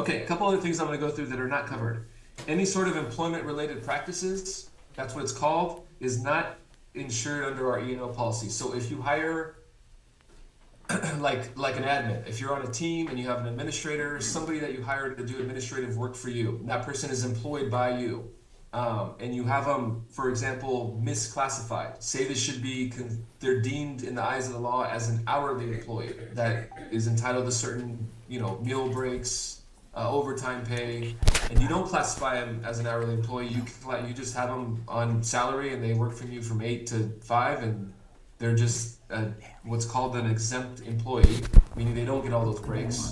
Okay, a couple other things I'm going to go through that are not covered. Any sort of employment-related practices, that's what it's called, is not insured under our E&O policy. So if you hire like an admin, if you're on a team and you have an administrator, somebody that you hire to do administrative work for you, and that person is employed by you, and you have them, for example, misclassified. Say this should be, they're deemed in the eyes of the law as an hourly employee that is entitled to certain, meal breaks, overtime pay, and you don't classify them as an hourly employee. You just have them on salary and they work for you from 8 to 5, and they're just what's called an exempt employee, meaning they don't get all those breaks.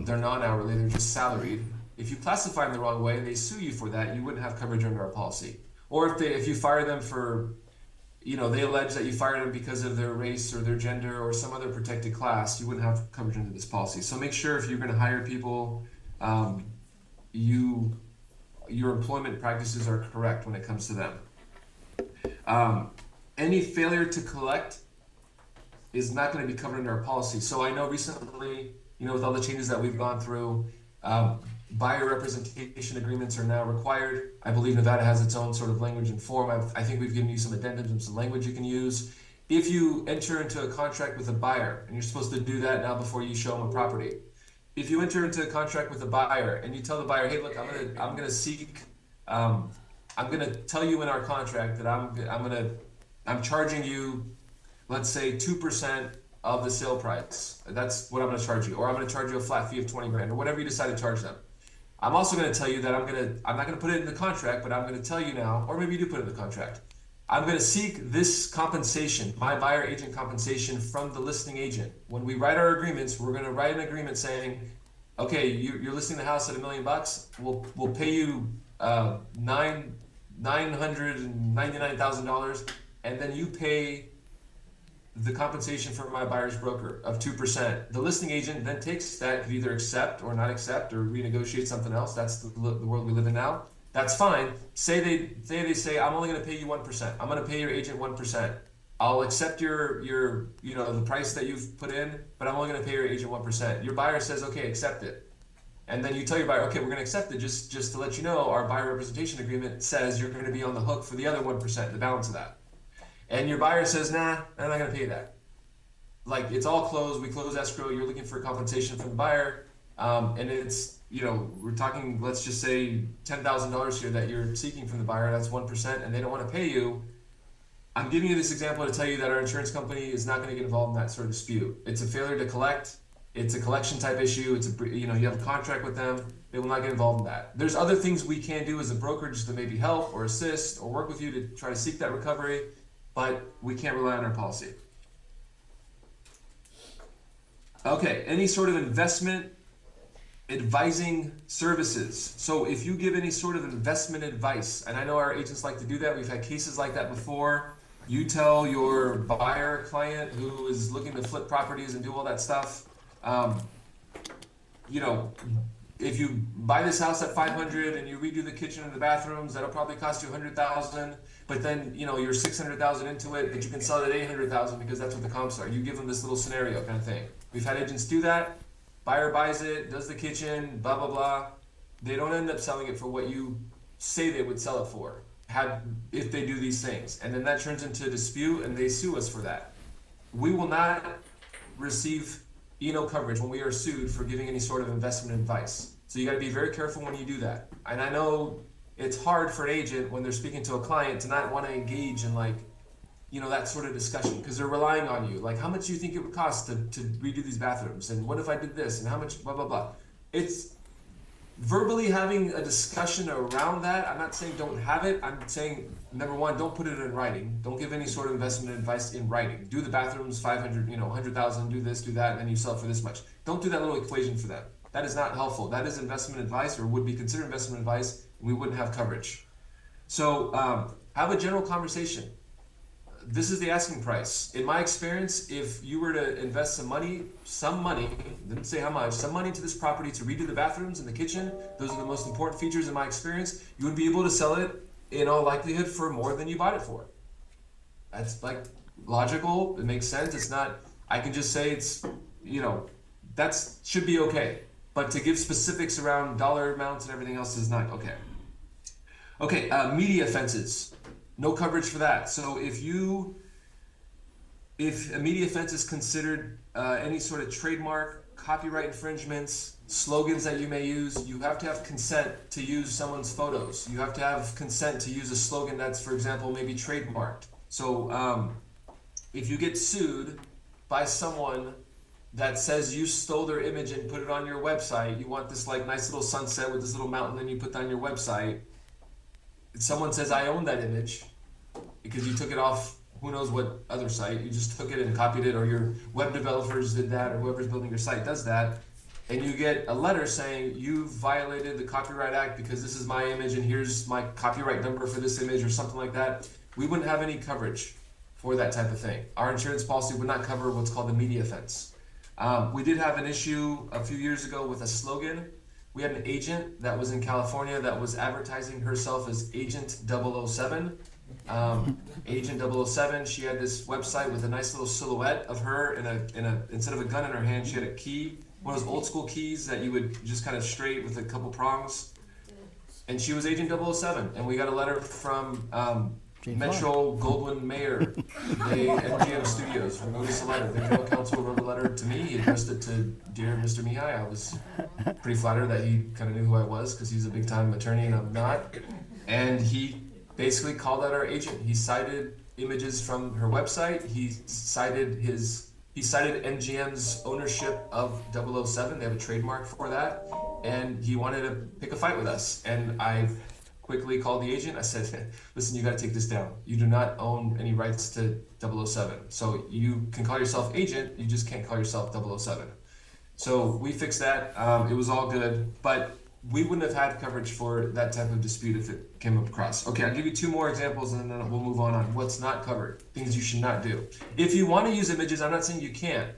They're non-hourly, they're just salaried. If you classify them the wrong way and they sue you for that, you wouldn't have coverage under our policy. Or if you fire them for, they allege that you fired them because of their race or their gender or some other protected class, you wouldn't have coverage under this policy. So make sure if you're going to hire people, your employment practices are correct when it comes to them. Any failure to collect is not going to be covered under our policy. So I know recently, with all the changes that we've gone through, buyer representation agreements are now required. I believe Nevada has its own sort of language and form. I think we've given you some addendums and some language you can use. If you enter into a contract with a buyer, and you're supposed to do that now before you show them a property. If you enter into a contract with a buyer and you tell the buyer, hey, look, I'm gonna tell you in our contract that I'm charging you, let's say 2% of the sale price. That's what I'm gonna charge you, or I'm gonna charge you a flat fee of 20 grand, or whatever you decide to charge them. I'm also gonna tell you that I'm not gonna put it in the contract, but I'm gonna tell you now, or maybe you do put it in the contract. I'm gonna seek this compensation, my buyer agent compensation, from the listing agent. When we write our agreements, we're gonna write an agreement saying, okay, you're listing the house at $1 million. We'll pay you $999,000, and then you pay the compensation for my buyer's broker of 2%. The listing agent then takes that, could either accept or not accept or renegotiate something else. That's the world we live in now. That's fine. Say they say, I'm only going to pay you 1%. I'm going to pay your agent 1%. I'll accept your the price that you've put in, but I'm only going to pay your agent 1%. Your buyer says, okay, accept it. And then you tell your buyer, okay, we're going to accept it. Just to let you know, our buyer representation agreement says you're going to be on the hook for the other 1%, the balance of that. And your buyer says, nah, I'm not going to pay that. Like, it's all closed. We close escrow. You're looking for compensation from the buyer. And it's, we're talking, let's just say $10,000 here that you're seeking from the buyer. That's 1%, and they don't want to pay you. I'm giving you this example to tell you that our insurance company is not going to get involved in that sort of dispute. It's a failure to collect. It's a collection type issue. It's you have a contract with them. They will not get involved in that. There's other things we can do as a brokerage to maybe help or assist or work with you to try to seek that recovery, but we can't rely on our policy. Okay, any sort of investment advising services. So if you give any sort of investment advice, and I know our agents like to do that, we've had cases like that before. You tell your buyer client who is looking to flip properties and do all that stuff, if you buy this house at $500 and you redo the kitchen and the bathrooms, that'll probably cost you $100,000. But then you're $600,000 into it, but you can sell it at $800,000 because that's what the comps are. You give them this little scenario kind of thing. We've had agents do that. Buyer buys it, does the kitchen, blah blah blah. They don't end up selling it for what you say they would sell it for, if they do these things, and then that turns into a dispute, and they sue us for that. We will not receive E&O coverage when we are sued for giving any sort of investment advice. So you got to be very careful when you do that. And I know it's hard for an agent when they're speaking to a client to not want to engage in that sort of discussion, because they're relying on you. Like, how much do you think it would cost to redo these bathrooms? And what if I did this? And how much, blah, blah, blah. It's verbally having a discussion around that. I'm not saying don't have it. I'm saying, number one, don't put it in writing. Don't give any sort of investment advice in writing. Do the bathrooms, 500, 100,000, do this, do that, and then you sell it for this much. Don't do that little equation for them. That is not helpful. That is investment advice, or would be considered investment advice, and we wouldn't have coverage. So have a general conversation. This is the asking price. In my experience, if you were to invest some money, didn't say how much, some money into this property to redo the bathrooms and the kitchen, those are the most important features in my experience, you would be able to sell it in all likelihood for more than you bought it for. That's logical, it makes sense. It's not, I can just say it's, that should be okay. but to give specifics around dollar amounts and everything else is not. Okay, media offenses, no coverage for that. So if a media offense is considered any sort of trademark, copyright infringements, slogans that you may use, you have to have consent to use someone's photos. You have to have consent to use a slogan that's, for example, maybe trademarked. So if you get sued by someone that says you stole their image and put it on your website, you want this like nice little sunset with this little mountain, and you put that on your website. If someone says I own that image because you took it off who knows what other site, you just took it and copied it, or your web developers did that, or whoever's building your site does that, and you get a letter saying you violated the Copyright Act because this is my image and here's my copyright number for this image or something like that, we wouldn't have any coverage for that type of thing. Our insurance policy would not cover what's called a media offense. We did have an issue a few years ago with a slogan. We had an agent that was in California that was advertising herself as Agent 007. Agent 007, she had this website with a nice little silhouette of her instead of a gun in her hand, she had a key, one of those old school keys that you would just kind of straight with a couple prongs. And she was Agent 007. And we got a letter from Metro Goldwyn Mayer, the MGM Studios, wrote us a letter. The general counsel wrote a letter to me. He addressed it to Dear Mr. Mihai. I was pretty flattered that he kind of knew who I was because he's a big time attorney and I'm not. And he basically called out our agent. He cited images from her website. He cited MGM's ownership of 007. They have a trademark for that. And he wanted to pick a fight with us. And I quickly called the agent. I said, listen, you got to take this down. You do not own any rights to 007. So you can call yourself agent, you just can't call yourself 007. So we fixed that. It was all good, but we wouldn't have had coverage for that type of dispute if it came across. Okay, I'll give you two more examples and then we'll move on what's not covered, things you should not do. If you want to use images, I'm not saying you can't.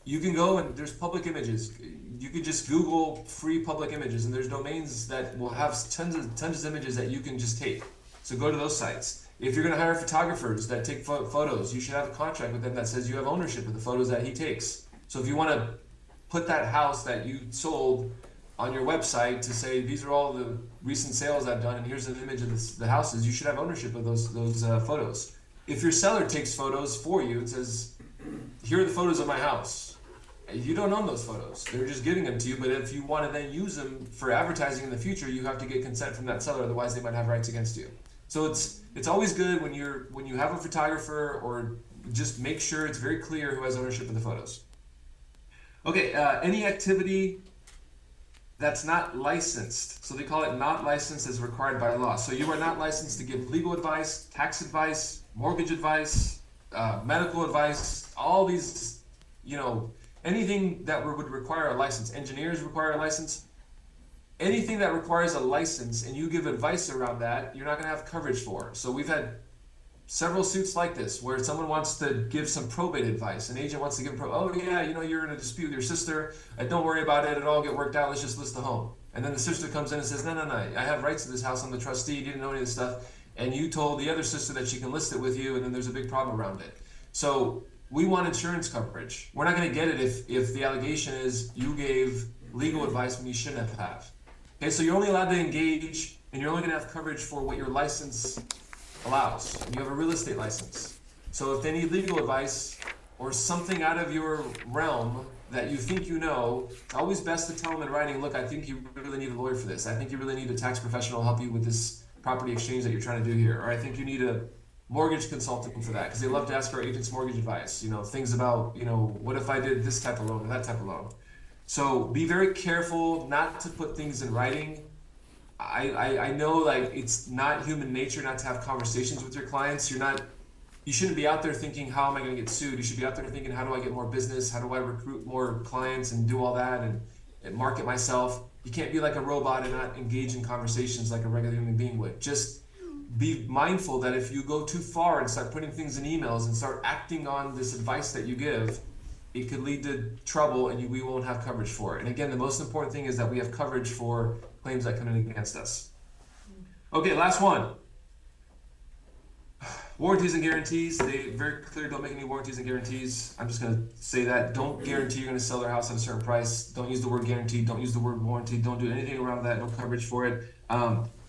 You can go and there's public images. You could just Google free public images and there's domains that will have tons of images that you can just take. So go to those sites. If you're going to hire photographers that take photos, you should have a contract with them that says you have ownership of the photos that he takes. So if you want to put that house that you sold on your website to say these are all the recent sales I've done and here's an image of the houses, you should have ownership of those photos. If your seller takes photos for you and says, here are the photos of my house, you don't own those photos. They're just giving them to you, but if you want to then use them for advertising in the future, you have to get consent from that seller, otherwise they might have rights against you. So it's always good when you have a photographer, or just make sure it's very clear who has ownership of the photos. Okay, any activity that's not licensed. So they call it not licensed as required by law. So you are not licensed to give legal advice, tax advice, mortgage advice, medical advice, all these, anything that would require a license. Engineers require a license. Anything that requires a license and you give advice around that, you're not going to have coverage for. So we've had several suits like this where someone wants to give some probate advice. An agent wants to give oh yeah, you're in a dispute with your sister. Don't worry about it. It'll all get worked out. Let's just list the home. And then the sister comes in and says, no, I have rights to this house. I'm the trustee. You didn't know any of this stuff. And you told the other sister that she can list it with you, and then there's a big problem around it. So we want insurance coverage. We're not going to get it if the allegation is you gave legal advice when you shouldn't have. Okay, so you're only allowed to engage, and you're only going to have coverage for what your license allows. You have a real estate license. So if they need legal advice or something out of your realm that you think it's always best to tell them in writing, look, I think you really need a lawyer for this. I think you really need a tax professional to help you with this property exchange that you're trying to do here. Or I think you need a mortgage consultant for that, because they love to ask our agents mortgage advice. Things about, what if I did this type of loan or that type of loan. So be very careful not to put things in writing. I know it's not human nature not to have conversations with your clients. You shouldn't be out there thinking, how am I going to get sued? You should be out there thinking, how do I get more business? How do I recruit more clients and do all that and market myself? You can't be like a robot and not engage in conversations like a regular human being would. Just be mindful that if you go too far and start putting things in emails and start acting on this advice that you give, it could lead to trouble and we won't have coverage for it. And again, the most important thing is that we have coverage for claims that come in against us. Okay, last one. Warranties and guarantees, they very clearly don't make any warranties and guarantees. I'm just gonna say that. Don't guarantee you're gonna sell their house at a certain price. Don't use the word guarantee, don't use the word warranty, don't do anything around that, no coverage for it.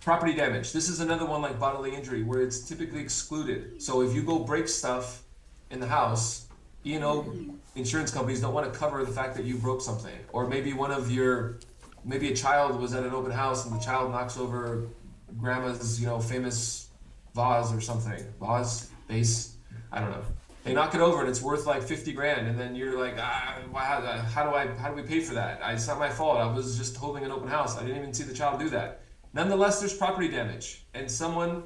Property damage. This is another one like bodily injury where it's typically excluded. So if you go break stuff in the house, you know, insurance companies don't want to cover the fact that you broke something. Or maybe maybe a child was at an open house and the child knocks over grandma's, famous vase or something. Vase, I don't know. They knock it over and it's worth like 50 grand, and then you're like, how do we pay for that? It's not my fault. I was just holding an open house. I didn't even see the child do that. Nonetheless, there's property damage, and someone's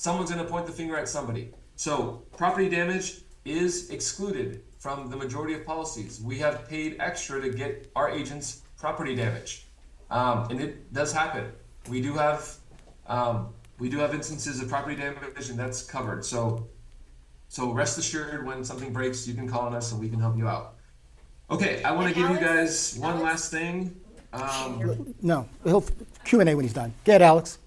gonna point the finger at somebody. So property damage is excluded from the majority of policies. We have paid extra to get our agents property damage, and it does happen. We do have instances of property damage, and that's covered. So rest assured, when something breaks, you can call on us and we can help you out. Okay, I want to give you guys one last thing. No, he'll Q&A when he's done. Get Alex.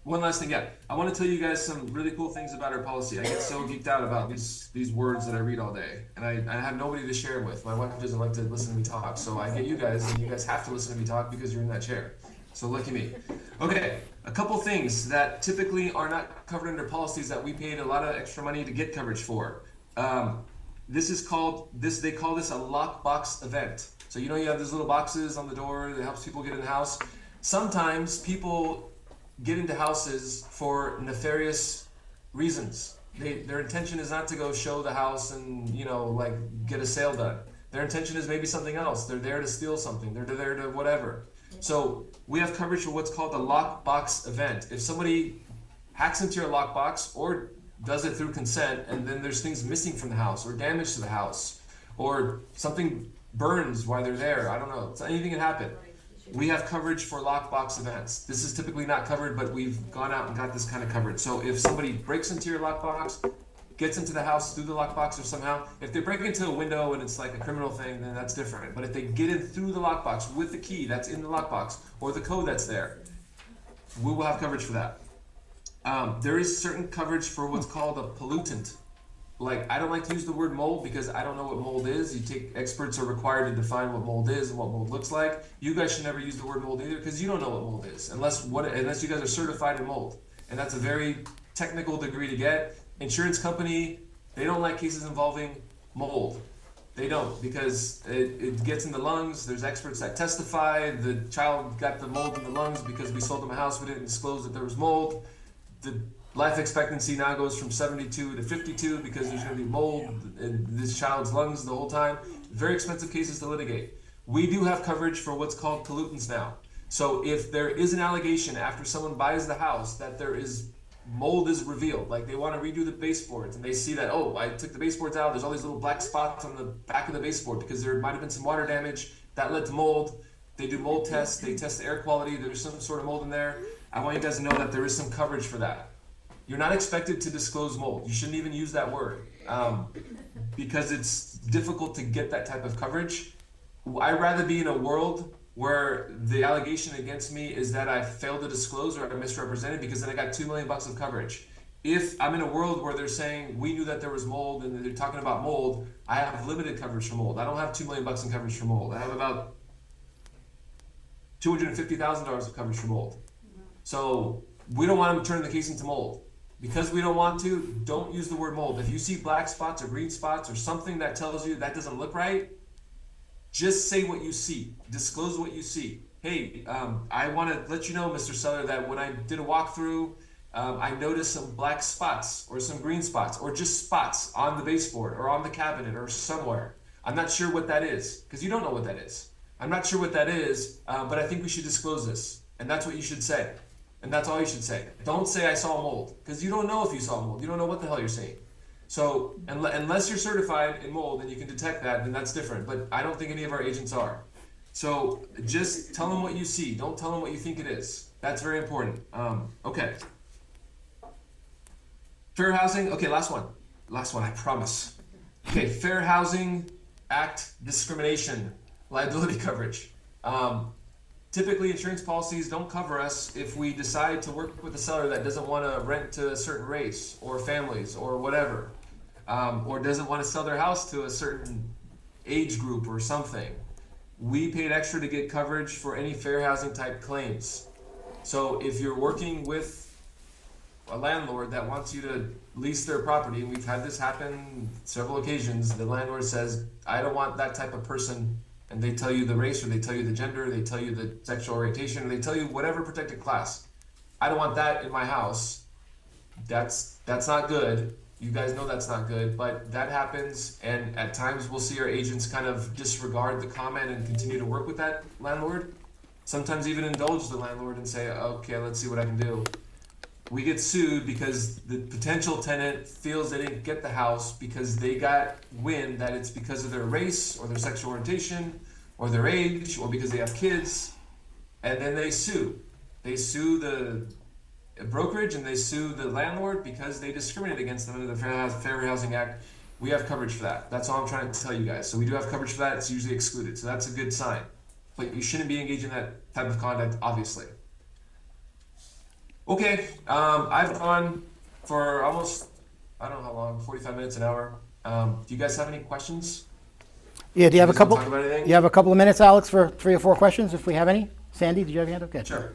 One last thing, yeah. I want to tell you guys some really cool things about our policy. I get so geeked out about these words that I read all day, and I have nobody to share it with. My wife doesn't like to listen to me talk, so I get you guys, and you guys have to listen to me talk because you're in that chair. So lucky me. Okay, a couple things that typically are not covered under policies that we paid a lot of extra money to get coverage for. They call this a lockbox event. So you have these little boxes on the door that helps people get in the house. Sometimes people get into houses for nefarious reasons. Their intention is not to go show the house and get a sale done. Their intention is maybe something else. They're there to steal something. They're there to whatever. So we have coverage for what's called a lockbox event. If somebody hacks into your lockbox or does it through consent, and then there's things missing from the house or damage to the house, or something burns while they're there, I don't know, so anything can happen. We have coverage for lockbox events. This is typically not covered, but we've gone out and got this kind of covered. So if somebody breaks into your lockbox, gets into the house through the lockbox or somehow, if they break into a window and it's like a criminal thing, then that's different. But if they get in through the lockbox with the key that's in the lockbox or the code that's there, we will have coverage for that. There is certain coverage for what's called a pollutant. Like, I don't like to use the word mold because I don't know what mold is. Experts are required to define what mold is and what mold looks like. You guys should never use the word mold either because you don't know what mold is unless you guys are certified in mold. And that's a very technical degree to get. Insurance company, they don't like cases involving mold. They don't, because it gets in the lungs. There's experts that testify. The child got the mold in the lungs because we sold them a house. We didn't disclose that there was mold. The life expectancy now goes from 72 to 52 because there's going to be mold in this child's lungs the whole time. Very expensive cases to litigate. We do have coverage for what's called pollutants now. So if there is an allegation after someone buys the house that mold is revealed, like they want to redo the baseboards and they see that, oh, I took the baseboards out, there's all these little black spots on the back of the baseboard because there might have been some water damage that led to mold. They do mold tests, they test the air quality, there's some sort of mold in there. I want you guys to know that there is some coverage for that. You're not expected to disclose mold. You shouldn't even use that word because it's difficult to get that type of coverage. I'd rather be in a world where the allegation against me is that I failed to disclose or I misrepresented, because then I got $2 million of coverage. If I'm in a world where they're saying we knew that there was mold and they're talking about mold, I have limited coverage for mold. I don't have $2 million in coverage for mold. I have about $250,000 of coverage for mold. So we don't want them turning the case into mold. Because we don't want to, don't use the word mold. If you see black spots or green spots or something that tells you that doesn't look right, just say what you see. Disclose what you see. Hey, I want to let you know, Mr. Seller, that when I did a walkthrough, I noticed some black spots or some green spots or just spots on the baseboard or on the cabinet or somewhere. I'm not sure what that is, because you don't know what that is. I'm not sure what that is, but I think we should disclose this. And that's what you should say. And that's all you should say. Don't say I saw mold, because you don't know if you saw mold. You don't know what the hell you're seeing. So unless you're certified in mold and you can detect that, then that's different. But I don't think any of our agents are. So just tell them what you see. Don't tell them what you think it is. That's very important. Okay. Fair housing. Okay, last one. Last one, I promise. Okay, Fair Housing Act discrimination liability coverage. typically insurance policies don't cover us if we decide to work with a seller that doesn't want to rent to a certain race or families or whatever, or doesn't want to sell their house to a certain age group or something. We paid extra to get coverage for any fair housing type claims. So if you're working with a landlord that wants you to lease their property, and we've had this happen several occasions, the landlord says, I don't want that type of person, and they tell you the race, or they tell you the gender, or they tell you the sexual orientation, or they tell you whatever protected class. I don't want that in my house. That's not good. You guys know that's not good, but that happens, and at times we'll see our agents kind of disregard the comment and continue to work with that landlord. Sometimes even indulge the landlord and say, okay, let's see what I can do. We get sued because the potential tenant feels they didn't get the house because they got wind that it's because of their race or their sexual orientation or their age or because they have kids, and then they sue. They sue the brokerage and they sue the landlord because they discriminate against them under the Fair Housing Act. We have coverage for that. That's all I'm trying to tell you guys. So we do have coverage for that. It's usually excluded. So that's a good sign. But you shouldn't be engaging in that type of conduct, obviously. Okay, I've gone for almost, I don't know how long, 45 minutes, an hour. Do you guys have any questions? Yeah, do you have a guys wanna couple, talk about anything? you have a couple of minutes, Alex, for 3 or 4 questions, if we have any? Sandy, did you have your hand up? Okay. Sure.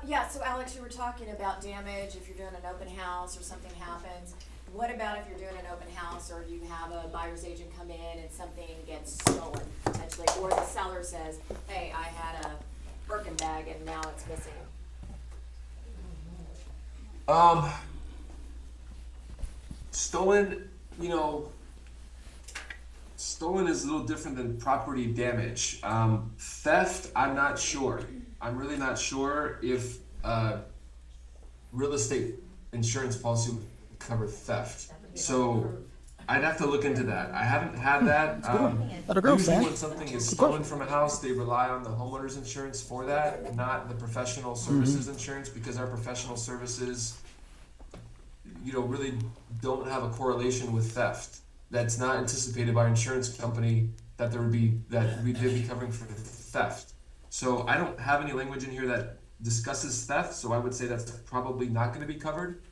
Yeah, so Alex, you were talking about damage if you're doing an open house or something happens. What about if you're doing an open house or you have a buyer's agent come in and something gets stolen potentially, or the seller says, hey, I had a Birkin bag and now it's missing? Stolen, stolen is a little different than property damage. Theft, I'm not sure. I'm really not sure if real estate insurance policy would cover theft. So I'd have to look into that. I haven't had that. Let her go, Usually Sam. when something is stolen from a house, they rely on the homeowner's insurance for that, not the professional services insurance, because our professional services, really don't have a correlation with theft. That's not anticipated by our insurance company that they'd be covering for theft. So I don't have any language in here that discusses theft, so I would say that's probably not going to be covered.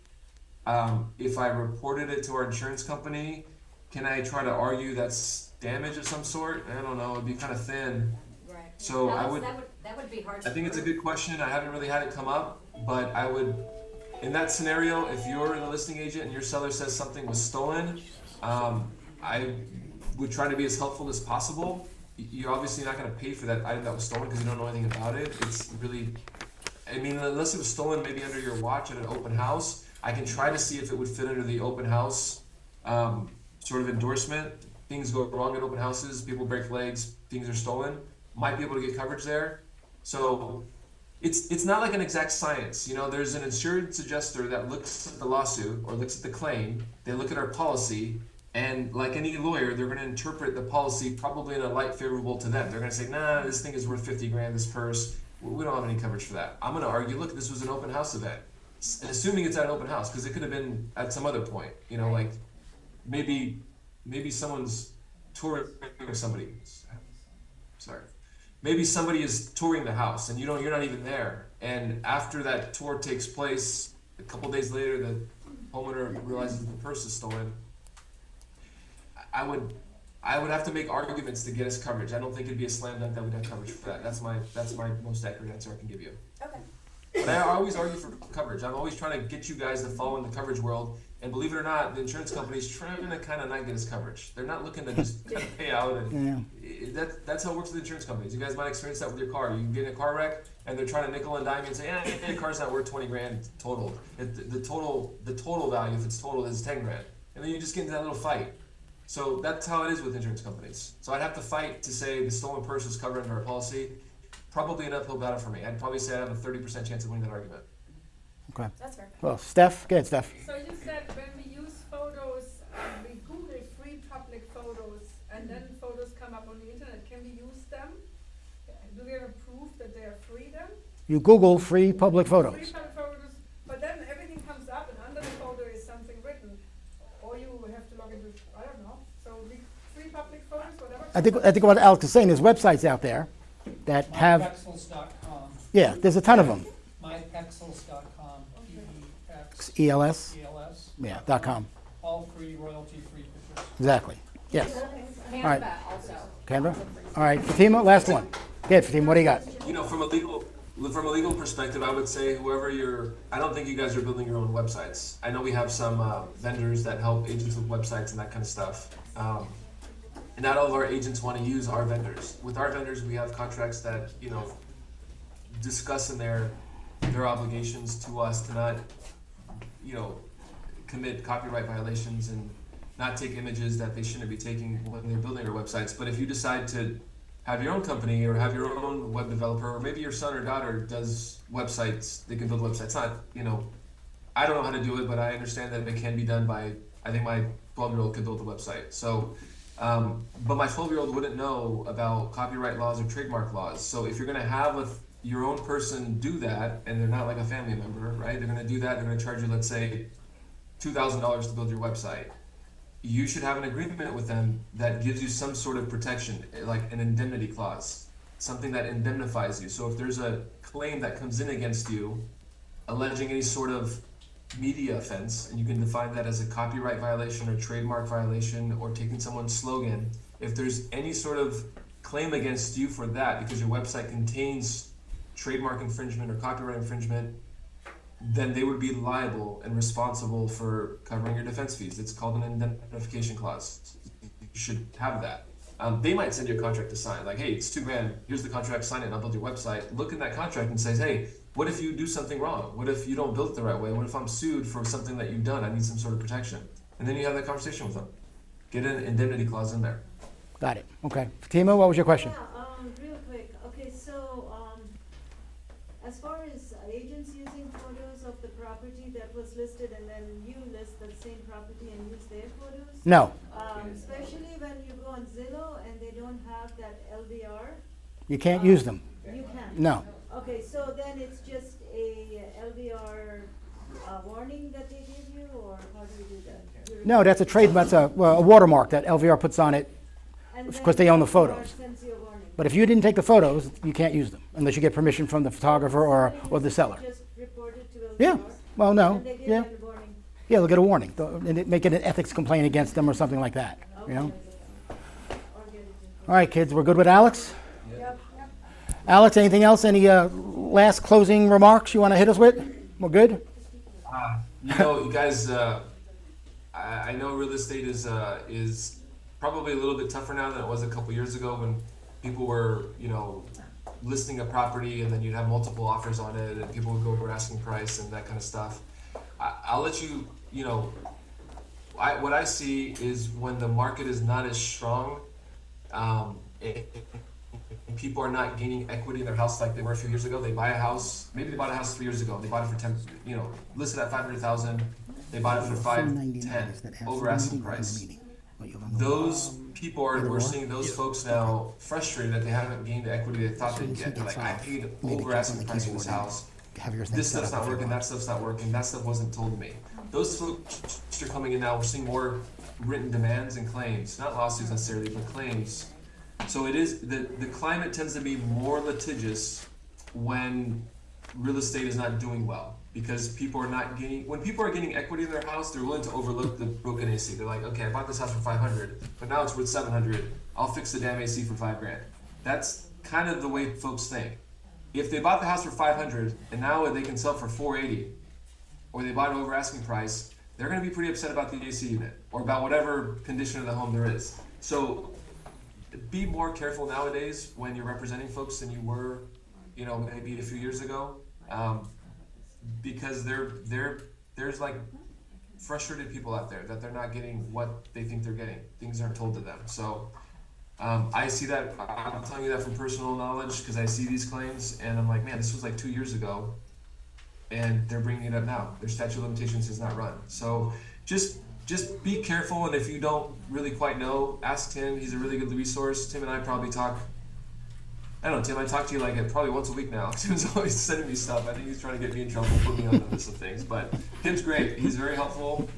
If I reported it to our insurance company, can I try to argue that's damage of some sort? I don't know, it'd be kind of thin. Right. So I would, That would be hard. I think it's a good question. I haven't really had it come up, but I would, in that scenario, if you're the listing agent and your seller says something was stolen, I would try to be as helpful as possible. You're obviously not going to pay for that item that was stolen because you don't know anything about it. It's really, unless it was stolen maybe under your watch at an open house, I can try to see if it would fit under the open house sort of endorsement. Things go wrong at open houses, people break legs, things are stolen. Might be able to get coverage there. So it's not like an exact science. There's an insurance adjuster that looks at the lawsuit or looks at the claim. They look at our policy, and like any lawyer, they're going to interpret the policy probably in a light favorable to them. They're going to say, nah, this thing is worth 50 grand, this purse. We don't have any coverage for that. I'm going to argue, look, this was an open house event. Assuming it's at an open house, because it could have been at some other point. Like maybe someone's touring somebody. Sorry. Maybe somebody is touring the house and you're not even there. And after that tour takes place, a couple days later, the homeowner realizes the purse is stolen. I would have to make arguments to get us coverage. I don't think it'd be a slam dunk that we'd have coverage for that. That's my most accurate answer I can give you. Okay. But I always argue for coverage. I'm always trying to get you guys to fall in the coverage world. And believe it or not, the insurance company's trying to kind of not get us coverage. They're not looking to just kind of pay out. And that's how it works with insurance companies. You guys might experience that with your car. You can get in a car wreck, and they're trying to nickel and dime you and say, your car's not worth 20 grand total. The total value, if it's total, is 10 grand. And then you just get into that little fight. So that's how it is with insurance companies. So I'd have to fight to say the stolen purse is covered under our policy. Probably an uphill battle for me. I'd probably say I have a 30% chance of winning that argument. Okay. That's fair. Well, Steph, go ahead, Steph. So you said when we use photos, we Google free public photos, and then photos come up on the internet. Can we use them? Do we have a proof that they are free then? You Google free public photos. Free public photos, but then everything comes up, and under the photo is something written, or you have to log into, I don't know. So free public photos, whatever. I think what Alex is saying, there's websites out there that have, mypexels.com, yeah, there's a ton of them. mypexels.com, P-E-X, ELS, E-L-S, yeah, .com. all free, royalty-free pictures. Exactly. Yes. right. Canva also. Canva? All right, Fatima, last one. Good, Fatima, what do you got? You know, from a legal perspective, I would say whoever I don't think you guys are building your own websites. I know we have some vendors that help agents with websites and that kind of stuff. And not all of our agents want to use our vendors. With our vendors, we have contracts that, you know, discuss in their obligations to us to not, you know, commit copyright violations and not take images that they shouldn't be taking when they're building their websites. But if you decide to have your own company or have your own web developer, or maybe your son or daughter does websites, they can build websites. Not, you know, I don't know how to do it, but I understand that it can be done by, I think my 12-year-old could build a website. So, but my 12-year-old wouldn't know about copyright laws or trademark laws. So if you're gonna have your own person do that, and they're not like a family member, right? They're gonna do that, they're gonna charge you, let's say, $2,000 to build your website. You should have an agreement with them that gives you some sort of protection, like an indemnity clause, something that indemnifies you. So if there's a claim that comes in against you, alleging any sort of media offense, and you can define that as a copyright violation or trademark violation or taking someone's slogan, if there's any sort of claim against you for that because your website contains trademark infringement or copyright infringement, then they would be liable and responsible for covering your defense fees. It's called an indemnification clause. You should have that. They might send you a contract to sign, like, hey, it's $2,000, here's the contract, sign it, and I'll build your website. Look in that contract and says, hey, what if you do something wrong? What if you don't build it the right way? What if I'm sued for something that you've done? I need some sort of protection. And then you have that conversation with them. Get an indemnity clause in there. Got it. Okay. Fatima, what was your question? Yeah, real quick. Okay, so, as far as agents using photos of the property that was listed and then you list the same property and use their photos? No, Especially when you go on Zillow and they don't have that LVR, you can't use them. you can? No. Okay, so then it's just a LVR warning that they give you, or how do you do that? You No, that's a watermark that LVR puts on it. and of then course they own the LVR photos. sends you a warning. But if you didn't take the photos, you can't use them unless you get permission from the photographer or the seller. Just report it to LVR? Yeah. Well, no. And they give Yeah. you a warning? Yeah, they'll get a warning. And make it an ethics complaint against them or something like that. You know? Okay. Or get it in. All right, kids, we're good with Alex? Alex, anything else? Any last closing remarks you want to hit us with? We're good? You know, you guys, I know real estate is probably a little bit tougher now than it was a couple years ago when people were, you know, listing a property and then you'd have multiple offers on it and people would go over asking price and that kind of stuff. I'll let you, you know, what I see is when the market is not as strong, people are not gaining equity in their house like they were a few years ago. They buy a house, maybe they bought a house 3 years ago. They bought it for 10, you know, listed at 500,000. They bought it for 510 over asking price. Those people we're seeing those folks now frustrated that they haven't gained the equity they thought they'd get. They're like, I paid over asking price for this house. This stuff's not working, that stuff's not working, that stuff wasn't told to me. Those folks are coming in now. We're seeing more written demands and claims, not lawsuits necessarily, but claims. So it is, the climate tends to be more litigious when real estate is not doing well. Because people are not getting, when people are getting equity in their house, they're willing to overlook the broken AC. They're like, okay, I bought this house for 500, but now it's worth 700. I'll fix the damn AC for $5,000. That's kind of the way folks think. If they bought the house for 500 and now they can sell for 480, or they bought it over asking price, they're going to be pretty upset about the AC unit or about whatever condition of the home there is. So be more careful nowadays when you're representing folks than you were, you know, maybe a few years ago. Because there's like frustrated people out there that they're not getting what they think they're getting. Things aren't told to them. So I see that, I'm telling you that from personal knowledge because I see these claims and I'm like, man, this was like 2 years ago and they're bringing it up now. Their statute of limitations has not run. So just be careful, and if you don't really quite know, ask Tim. He's a really good resource. Tim and I probably talk, I don't know, Tim, I talk to you like probably once a week now. Tim's always sending me stuff. I think he's trying to get me in trouble, put me on the list of things. But Tim's great. He's very helpful.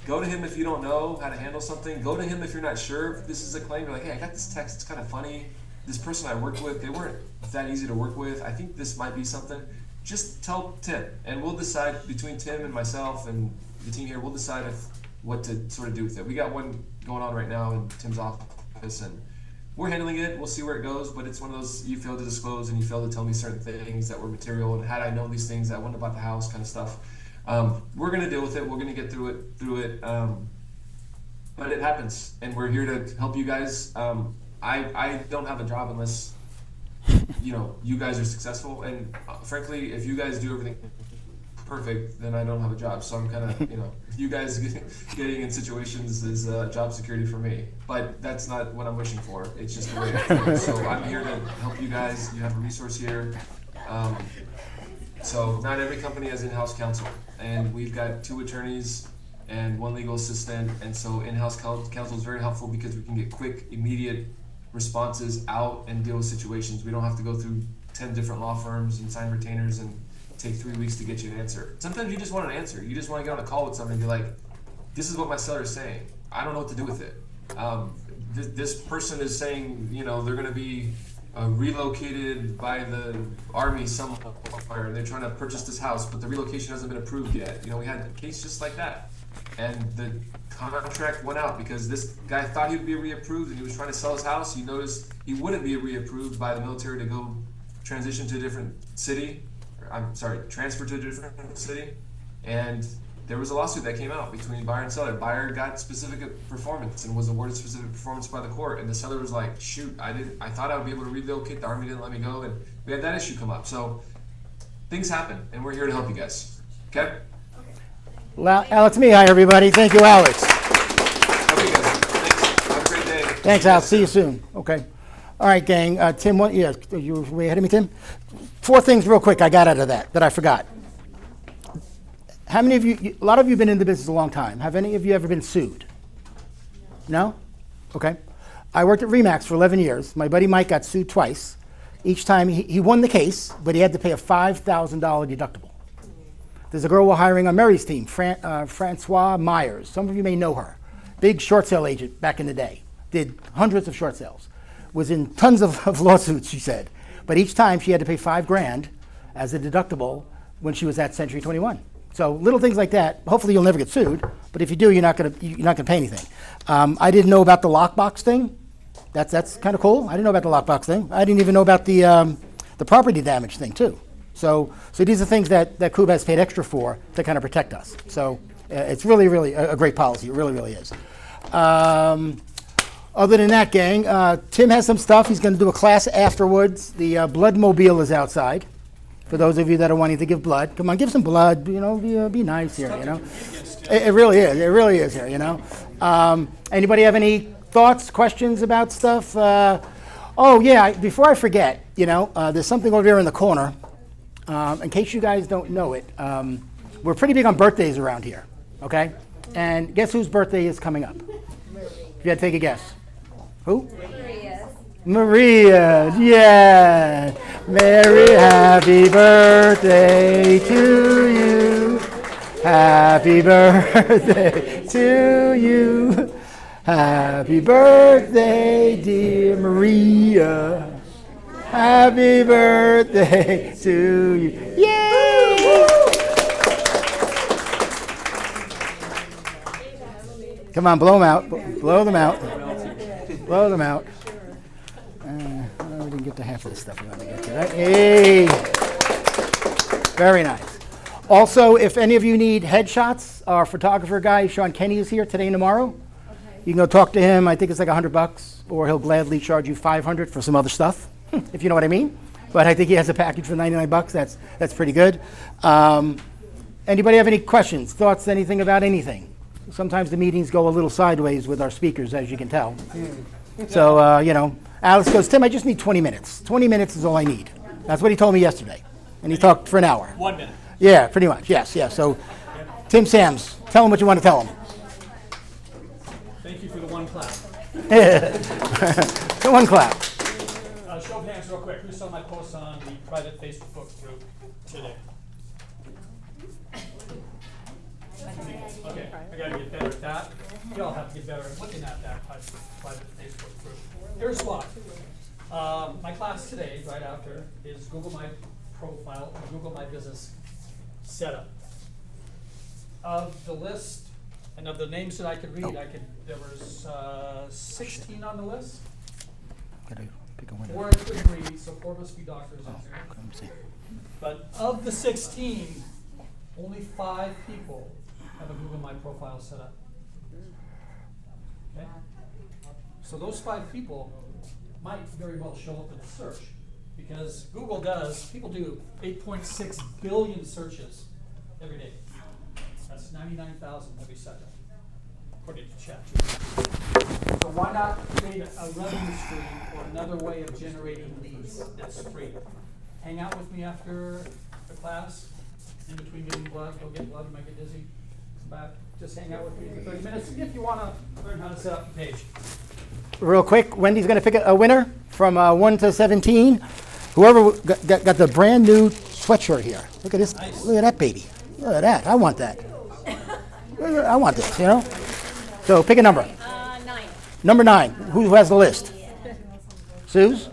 Go to him if you don't know how to handle something. Go to him if you're not sure if this is a claim. You're like, hey, I got this text. It's kind of funny. this person I worked with, they weren't that easy to work with. I think this might be something. Just tell Tim, and we'll decide between Tim and myself and the team here. We'll decide what to sort of do with it. We got one going on right now in Tim's office, and we're handling it. We'll see where it goes, but it's one of those you failed to disclose and you failed to tell me certain things that were material, and had I known these things, I wouldn't have bought the house, kind of stuff. We're gonna deal with it. We're gonna get through it. But it happens, and we're here to help you guys. I don't have a job unless you guys are successful, and frankly, if you guys do everything perfect, then I don't have a job. So I'm kind of, you guys getting in situations is job security for me. But that's not what I'm wishing for. It's just the way it is. So I'm here to help you guys. You have a resource here. So not every company has in-house counsel, and we've got 2 attorneys and 1 legal assistant, and so in-house counsel is very helpful because we can get quick, immediate responses out and deal with situations. We don't have to go through 10 different law firms and sign retainers and take 3 weeks to get you an answer. Sometimes you just want an answer. You just want to get on a call with somebody and be like, this is what my seller is saying. I don't know what to do with it. This person is saying, they're going to be relocated by the army somewhere, and they're trying to purchase this house, but the relocation hasn't been approved yet. We had a case just like that. And the contract went out because this guy thought he would be reapproved, and he was trying to sell his house. He noticed he wouldn't be reapproved by the military to go transition to a different city. Transfer to a different city. And there was a lawsuit that came out between buyer and seller. Buyer got specific performance and was awarded specific performance by the court, and the seller was like, shoot, I thought I would be able to relocate, the army didn't let me go, and we had that issue come up. So things happen, and we're here to help you guys. Okay? Alex Mihai, everybody. Thank you, Alex. Okay, guys. Thanks. Have a great day. Thanks, Alex. See you soon. Okay. All right, gang. Tim, you were way ahead of me, Tim? 4 things real quick I got out of that I forgot. How many of you, a lot of you have been in the business a long time. Have any of you ever been sued? No? Okay. I worked at Remax for 11 years. My buddy Mike got sued twice. Each time he won the case, but he had to pay a $5,000 deductible. There's a girl we're hiring on Mary's team, Francois Myers. Some of you may know her. Big short sale agent back in the day. Did hundreds of short sales. Was in tons of lawsuits, she said. But each time she had to pay $5,000 as a deductible when she was at Century 21. So little things like that. Hopefully you'll never get sued, but if you do, you're not gonna pay anything. I didn't know about the lockbox thing. That's kind of cool. I didn't know about the lockbox thing. I didn't even know about the property damage thing too. So these are things that Kuba has paid extra for to kind of protect us. So it's really, really a great policy. It really, really is. Other than that, gang, Tim has some stuff. He's going to do a class afterwards. The blood mobile is outside. For those of you that are wanting to give blood, come on, give some blood. Be nice here. It really is. It really is here. Anybody have any thoughts, questions about stuff? Before I forget, there's something over there in the corner. In case you guys don't know it, we're pretty big on birthdays around here. Okay, and guess whose birthday is coming up? If you had to take a guess. Who? Maria, yeah. Mary, happy birthday to you. Happy birthday to you. Happy birthday, dear Maria. Happy birthday to you. Yay! Come on, blow them out. Blow them out. Blow them out. We didn't get to half of the stuff we wanted to get to. Right? Hey! Very nice. Also, if any of you need headshots, our photographer guy, Sean Kenny, is here today and tomorrow. Okay. You can go talk to him. I think it's like $100, or he'll gladly charge you $500 for some other stuff, if you know what I mean. But I think he has a package for $99. That's pretty good. Anybody have any questions, thoughts, anything about anything? Sometimes the meetings go a little sideways with our speakers, as you can tell. So, Alex goes, Tim, I just need 20 minutes. 20 minutes is all I need. That's what he told me yesterday. And he talked for an hour. 1 minute. Yeah, pretty much. Yes. So, Tim Sams, tell him what you want to tell him. Thank you for the 1 clap. The 1 clap. Show of hands real quick. Who saw my post on the private Facebook group today? Okay, I gotta get better at that. We all have to get better at looking at that private Facebook group. Here's why. My class today, right after, is Google My Profile and Google My Business Setup. Of the list and of the names that I could read, there was 16 on the list. Gotta pick a winner. 4 I couldn't read, so 4 must be doctors in there. Let me see. But of the 16, only 5 people have a Google My Profile set up. Okay? So those 5 people might very well show up in a search, because people do 8.6 billion searches every day. That's 99,000 every second, according to ChatGPT. So why not create a revenue stream or another way of generating leads that's free? Hang out with me after the class, in between getting blood, go get blood, you might get dizzy. Come back, just hang out with me for 30 minutes if you want to learn how to set up the page. Real quick, Wendy's going to pick a winner from 1 to 17. Whoever got the brand new sweatshirt here. Look at this. Nice. Look at that baby. Look at that. I want that. I want this, you know? So pick a number. 9. Number 9. Who has the list? Suze?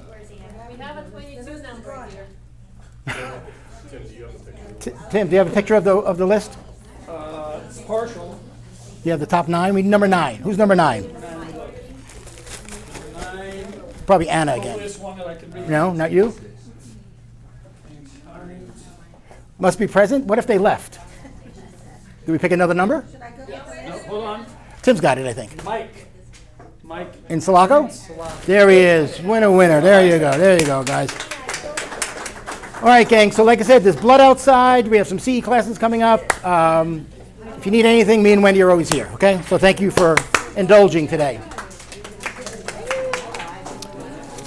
We have a 22 number here. Tim, do you have a picture of the list? It's partial. You have the top 9? We need number 9. Who's number 9? Number 9. Probably Anna again. This one that I can read. No, not you? Must be present? What if they left? Do we pick another number? No, hold on. Tim's got it, I think. Mike. In Sulaco? Sulaco. There he is. Winner. There you go. There you go, guys. All right, gang. So like I said, there's blood outside. We have some CE classes coming up. If you need anything, me and Wendy are always here, okay? So thank you for indulging today.